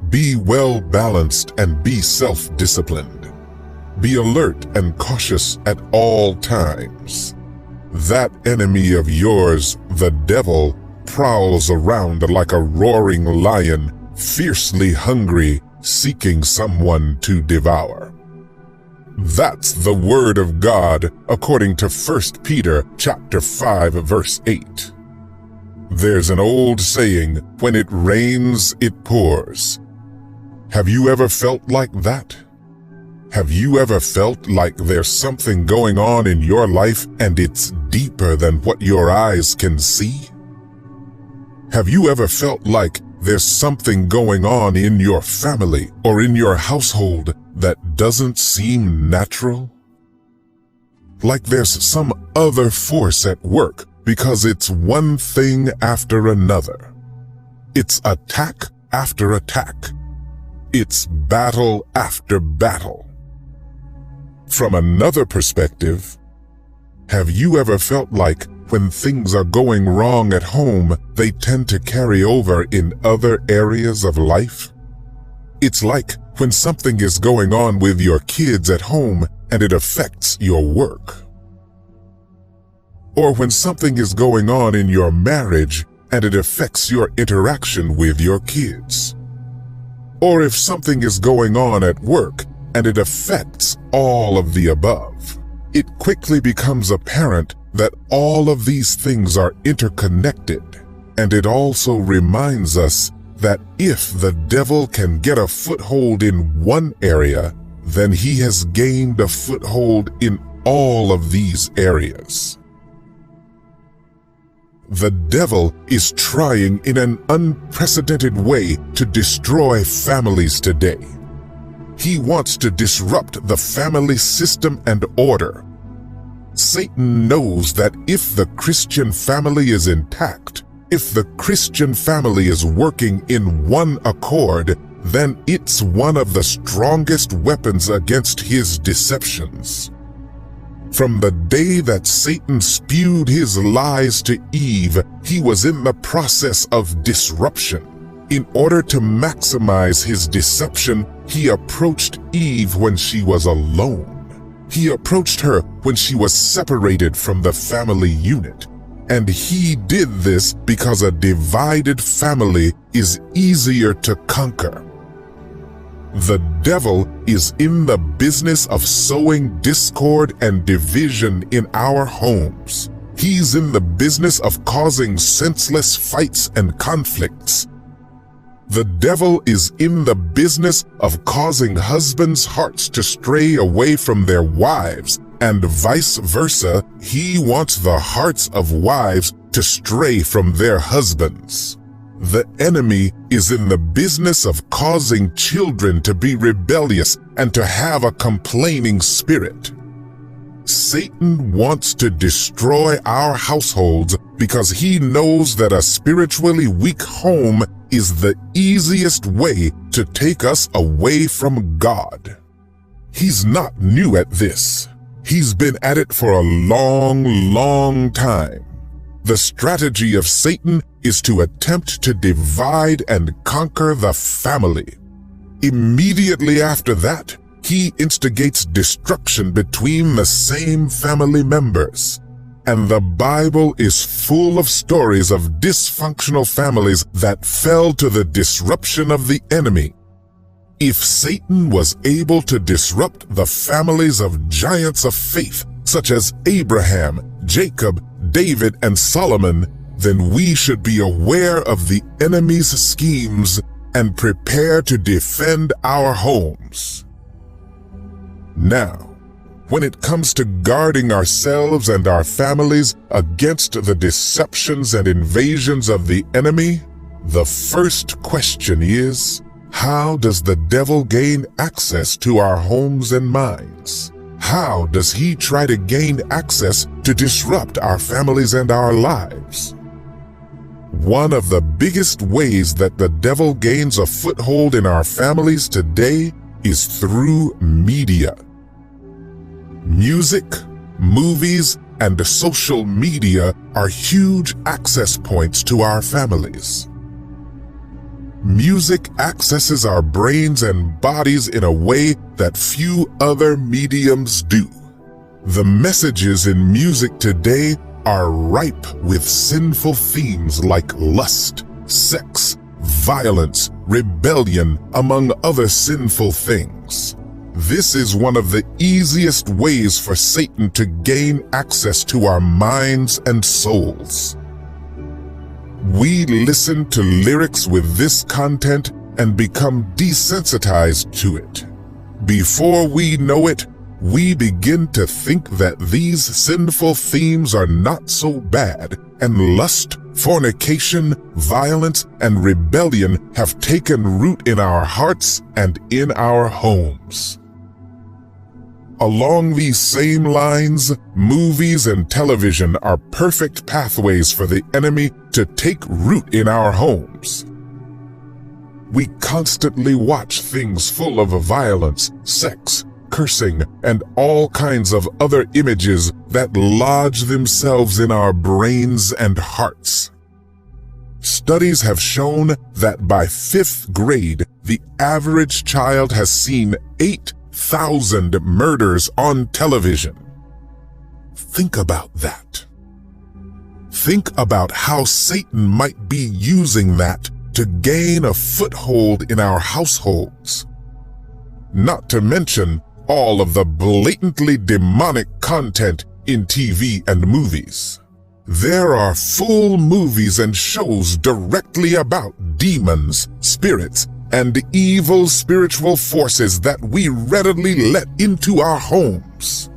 Be well balanced and be self-disciplined. Be alert and cautious at all times. That enemy of yours, the devil, prowls around like a roaring lion, fiercely hungry, seeking someone to devour. That's the word of God according to 1 Peter chapter 5 verse 8. There's an old saying, when it rains, it pours. Have you ever felt like that? Have you ever felt like there's something going on in your life and it's deeper than what your eyes can see? Have you ever felt like there's something going on in your family or in your household that doesn't seem natural? Like there's some other force at work because it's one thing after another. It's attack after attack. It's battle after battle. From another perspective, have you ever felt like when things are going wrong at home, they tend to carry over in other areas of life? It's like when something is going on with your kids at home and it affects your work. Or when something is going on in your marriage and it affects your interaction with your kids. Or if something is going on at work and it affects all of the above. It quickly becomes apparent that all of these things are interconnected, and it also reminds us that if the devil can get a foothold in one area, then he has gained a foothold in all of these areas. The devil is trying in an unprecedented way to destroy families today. He wants to disrupt the family system and order. Satan knows that if the Christian family is intact, if the Christian family is working in one accord, then it's one of the strongest weapons against his deceptions. From the day that Satan spewed his lies to Eve, he was in the process of disruption. In order to maximize his deception, he approached Eve when she was alone. He approached her when she was separated from the family unit. And he did this because a divided family is easier to conquer. The devil is in the business of sowing discord and division in our homes. He's in the business of causing senseless fights and conflicts. The devil is in the business of causing husbands' hearts to stray away from their wives, and vice versa. He wants the hearts of wives to stray from their husbands. The enemy is in the business of causing children to be rebellious and to have a complaining spirit. Satan wants to destroy our households because he knows that a spiritually weak home is the easiest way to take us away from God. He's not new at this. He's been at it for a long time. The strategy of Satan is to attempt to divide and conquer the family. Immediately after that, he instigates destruction between the same family members. And the Bible is full of stories of dysfunctional families that fell to the disruption of the enemy. If Satan was able to disrupt the families of giants of faith, such as Abraham, Jacob, David, and Solomon, then we should be aware of the enemy's schemes and prepare to defend our homes. Now, when it comes to guarding ourselves and our families against the deceptions and invasions of the enemy, the first question is, how does the devil gain access to our homes and minds? How does he try to gain access to disrupt our families and our lives? One of the biggest ways that the devil gains a foothold in our families today is through media. Music, movies, and social media are huge access points to our families. Music accesses our brains and bodies in a way that few other mediums do. The messages in music today are ripe with sinful themes like lust, sex, violence, rebellion, among other sinful things. This is one of the easiest ways for Satan to gain access to our minds and souls. We listen to lyrics with this content and become desensitized to it. Before we know it, we begin to think that these sinful themes are not so bad, and lust, fornication, violence, and rebellion have taken root in our hearts and in our homes. Along these same lines, movies and television are perfect pathways for the enemy to take root in our homes. We constantly watch things full of violence, sex, cursing, and all kinds of other images that lodge themselves in our brains and hearts. Studies have shown that by 5th grade, the average child has seen 8,000 murders on television. Think about that. Think about how Satan might be using that to gain a foothold in our households. Not to mention all of the blatantly demonic content in TV and movies. There are full movies and shows directly about demons, spirits, and evil spiritual forces that we readily let into our homes.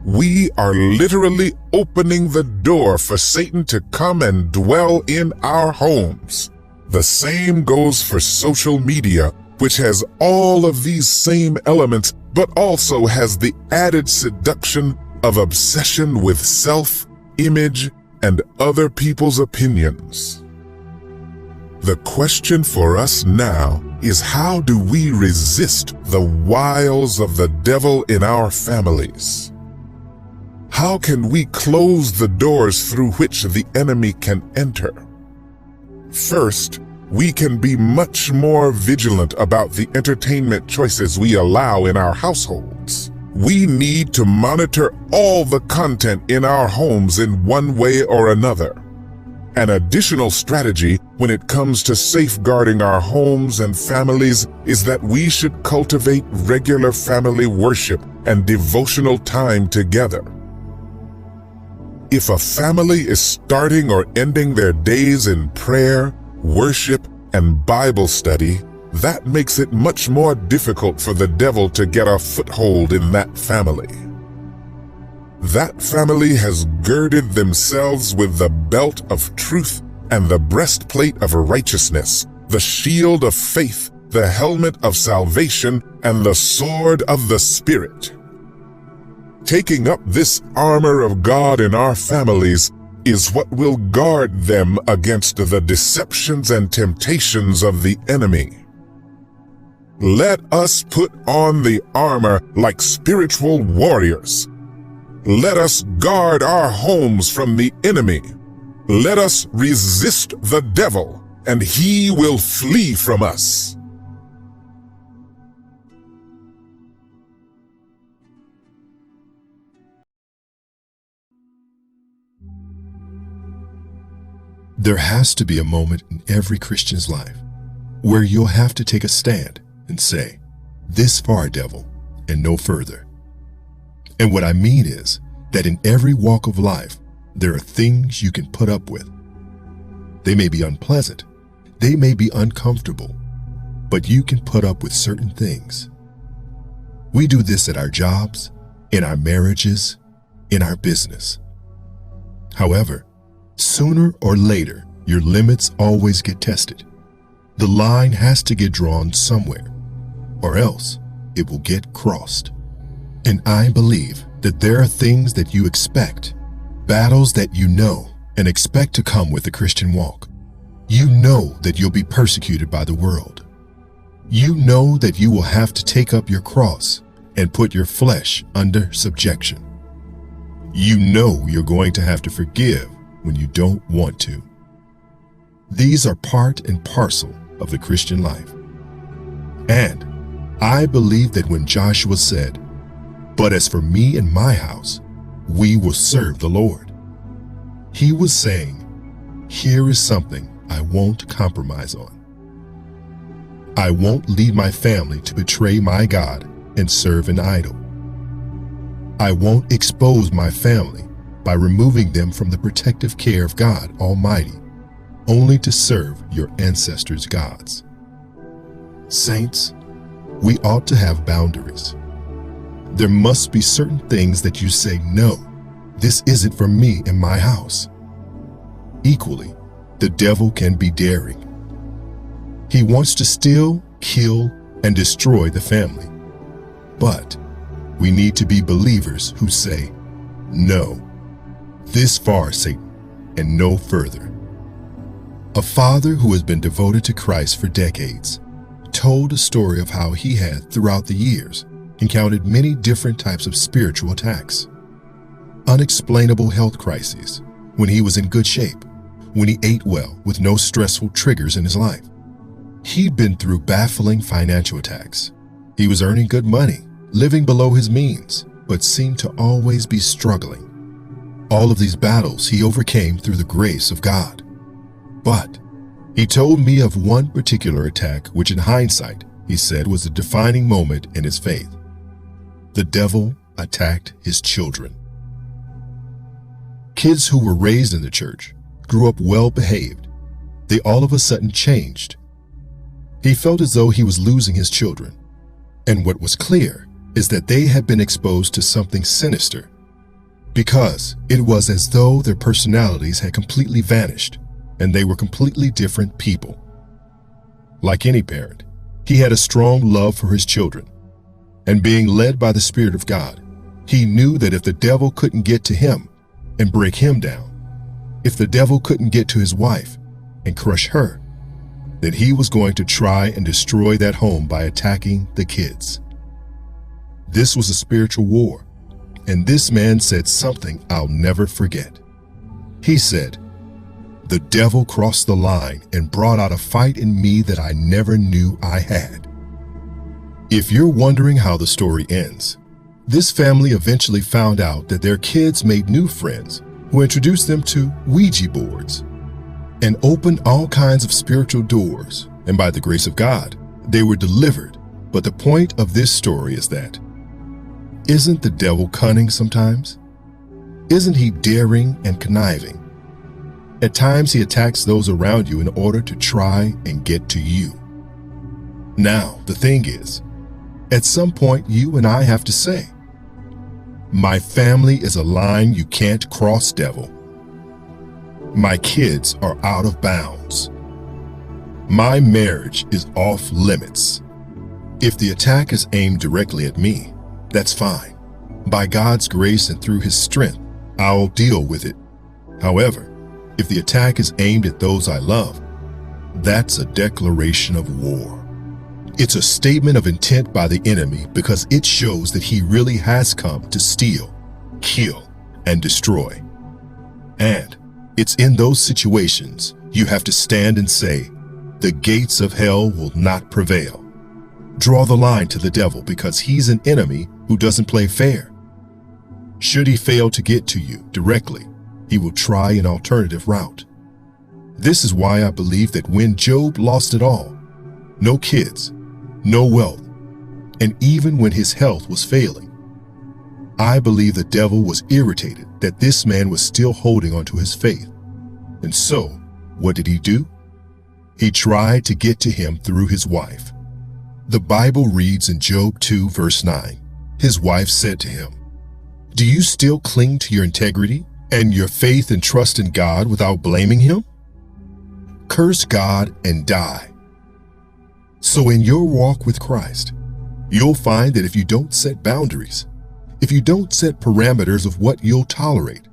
We are literally opening the door for Satan to come and dwell in our homes. The same goes for social media, which has all of these same elements, but also has the added seduction of obsession with self, image, and other people's opinions. The question for us now is, how do we resist the wiles of the devil in our families? How can we close the doors through which the enemy can enter? First, we can be much more vigilant about the entertainment choices we allow in our households. We need to monitor all the content in our homes in one way or another. An additional strategy when it comes to safeguarding our homes and families is that we should cultivate regular family worship and devotional time together. If a family is starting or ending their days in prayer, worship, and Bible study, that makes it much more difficult for the devil to get a foothold in that family. That family has girded themselves with the belt of truth and the breastplate of righteousness, the shield of faith, the helmet of salvation, and the sword of the Spirit. Taking up this armor of God in our families is what will guard them against the deceptions and temptations of the enemy. Let us put on the armor like spiritual warriors. Let us guard our homes from the enemy. Let us resist the devil, and he will flee from us. There has to be a moment in every Christian's life where you'll have to take a stand and say, "This far, devil, and no further." And what I mean is that in every walk of life, there are things you can put up with. They may be unpleasant, they may be uncomfortable, but you can put up with certain things. We do this at our jobs, in our marriages, in our business. However, sooner or later, your limits always get tested. The line has to get drawn somewhere, or else it will get crossed. And I believe that there are things that you expect, battles that you know and expect to come with the Christian walk. You know that you'll be persecuted by the world. You know that you will have to take up your cross and put your flesh under subjection. You know you're going to have to forgive when you don't want to. These are part and parcel of the Christian life. And I believe that when Joshua said, "But as for me and my house, we will serve the Lord," he was saying, here is something I won't compromise on. I won't lead my family to betray my God and serve an idol. I won't expose my family by removing them from the protective care of God Almighty, only to serve your ancestors' gods. Saints, we ought to have boundaries. There must be certain things that you say, no, this isn't for me in my house. Equally, the devil can be daring. He wants to steal, kill, and destroy the family. But we need to be believers who say, no, this far, Satan, and no further. A father who has been devoted to Christ for decades told a story of how he had, throughout the years, encountered many different types of spiritual attacks. Unexplainable health crises, when he was in good shape, when he ate well with no stressful triggers in his life. He'd been through baffling financial attacks. He was earning good money, living below his means, but seemed to always be struggling. All of these battles he overcame through the grace of God. But he told me of one particular attack which in hindsight, he said, was a defining moment in his faith. The devil attacked his children. Kids who were raised in the church, grew up well behaved. They all of a sudden changed. He felt as though he was losing his children. And what was clear is that they had been exposed to something sinister, because it was as though their personalities had completely vanished and they were completely different people. Like any parent, he had a strong love for his children, and being led by the Spirit of God, he knew that if the devil couldn't get to him and break him down, if the devil couldn't get to his wife and crush her, then he was going to try and destroy that home by attacking the kids. This was a spiritual war, and this man said something I'll never forget. He said, "The devil crossed the line and brought out a fight in me that I never knew I had." If you're wondering how the story ends, this family eventually found out that their kids made new friends who introduced them to Ouija boards and opened all kinds of spiritual doors, and by the grace of God, they were delivered. But the point of this story is that, isn't the devil cunning sometimes? Isn't he daring and conniving? At times he attacks those around you in order to try and get to you. Now, the thing is, at some point you and I have to say, my family is a line you can't cross, devil. My kids are out of bounds. My marriage is off limits. If the attack is aimed directly at me, that's fine. By God's grace and through his strength, I'll deal with it. However, if the attack is aimed at those I love, that's a declaration of war. It's a statement of intent by the enemy because it shows that he really has come to steal, kill, and destroy. And it's in those situations you have to stand and say, the gates of hell will not prevail. Draw the line to the devil because he's an enemy who doesn't play fair. Should he fail to get to you directly, he will try an alternative route. This is why I believe that when Job lost it all, no kids, no wealth, and even when his health was failing, I believe the devil was irritated that this man was still holding onto his faith. And so, what did he do? He tried to get to him through his wife. The Bible reads in Job 2 verse 9, his wife said to him, "Do you still cling to your integrity and your faith and trust in God without blaming him? Curse God and die." So in your walk with Christ, you'll find that if you don't set boundaries, if you don't set parameters of what you'll tolerate,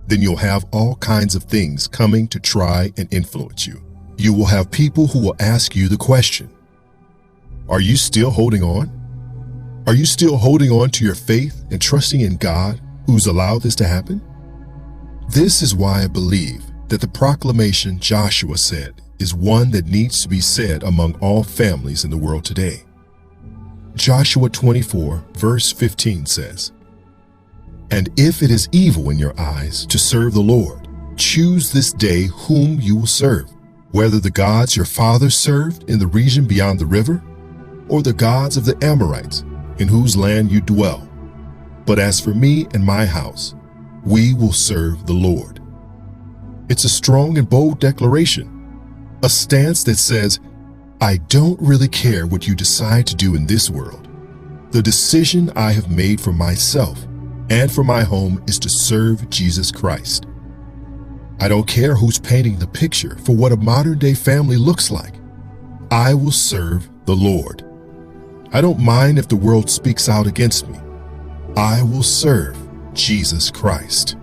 then you'll have all kinds of things coming to try and influence you. You will have people who will ask you the question, are you still holding on? Are you still holding on to your faith and trusting in God who's allowed this to happen? This is why I believe that the proclamation Joshua said is one that needs to be said among all families in the world today. Joshua 24, verse 15 says, "And if it is evil in your eyes to serve the Lord, choose this day whom you will serve, whether the gods your fathers served in the region beyond the river, or the gods of the Amorites, in whose land you dwell. But as for me and my house, we will serve the Lord." It's a strong and bold declaration, a stance that says, I don't really care what you decide to do in this world. The decision I have made for myself and for my home is to serve Jesus Christ. I don't care who's painting the picture for what a modern-day family looks like. I will serve the Lord. I don't mind if the world speaks out against me. I will serve Jesus Christ.